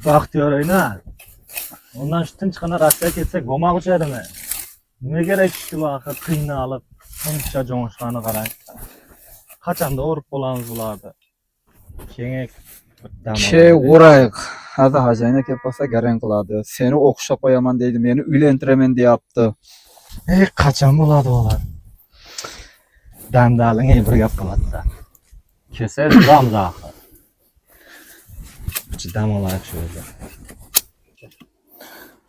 Baxtiyor oyna. Ondan şu tinchqana Rossiya ketsek bo'lmoq uchadimi? Nima kerak shu vaqt qiynalib, buncha jo'ng'ishqani qarang. Qachonda o'rib bo'lamiz bularni. Kengek Şey uğrayık. Hadi hacayına kepasa garen kıladı. Seni okuşa koyaman deydi. Beni ülendiremen diye yaptı. Qachon bo'ladi ular? Dandaling bir gap qiladi. Keser zamza. Chidam olaylik shu yerda.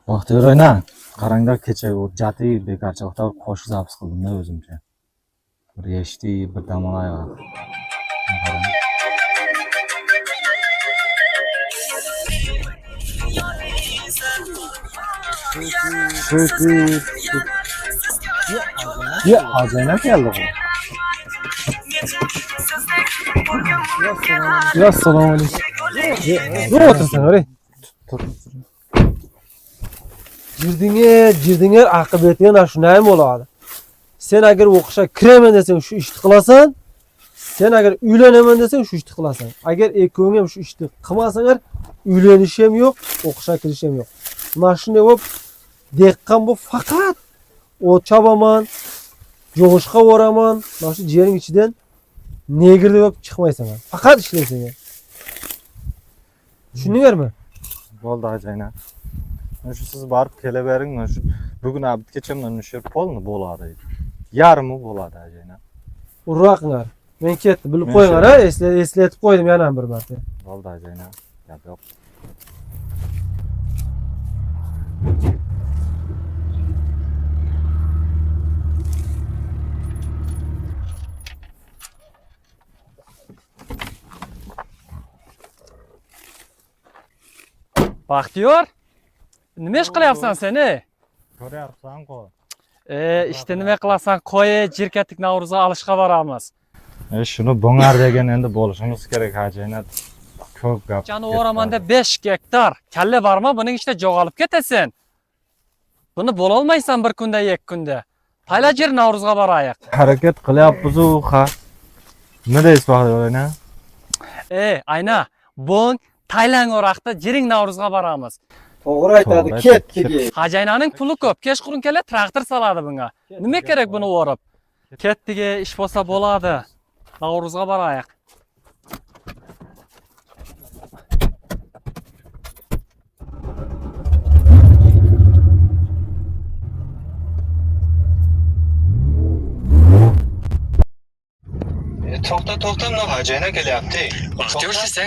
Baxtiyor oyna. Qaranglar kecha u jati bekarchilikda qo'shiq zapis qildim-da o'zimcha. Bir eshitdi, bir dam olaylik. Ya hacayına geldi bu. Ya assalomu alaykum. Ne otursan öyle? Jirdinga aqibetiga shunday bo'ladi. Sen agar o'qishga kiraman desang shu ishni qilasan, sen agar uylanaman desang shu ishni qilasan. Agar ikkoving ham shu ishni qilmasanglar, uylanish ham yo'q, o'qishga kirish ham yo'q. Mana shunday bo'lib, deqqan bu faqat o't chabaman, jo'g'ishqa boraman, mana shu jering ichidan negir deb chiqmaysan. Faqat ishlaysan. Tushundinglarmi? Bo'ldi hacayına. Shu siz borib kelabering, shu bugun abitgacha mana shu polni bo'ladi. Yarmi bo'ladi hacayına. Uraqlar. Men ketdim, bilib qo'yinglar, ha, eslatib qo'ydim yana bir marta. Bo'ldi hacayına. Gap yo'q. Baxtiyor, nima ish qilyapsan seni? Ko'ryapsan-ku. İşte nima qilasan, qo'y, jirkatik Navruzga olishga boramiz. Shuni bo'ngar degan endi bo'lishimiz kerak hacayına. Ko'p gap. Jani o'ramanda 5 gektar. Kalla bormi, buning ichida jo'g'alib ketasan. Buni bo'lolmaysan bir kunda, ikki kunda. Qayla jir Navruzga boraylik. Harakat qilyapmiz-ku, ha. Nima deysiz Baxtiyor oyna? Ayna, bong Taylang o'raqda jiring Navruzga boramiz. To'g'ri aytadi, ketdigi. Hajaynaning puli ko'p. Kechqurun kelib traktor soladi bunga. Nima kerak buni o'rib? Ketdigi, ish bo'lsa bo'ladi. Navruzga boraylik. To'xta, mana hacayına kelyapti. Baxtiyor, sen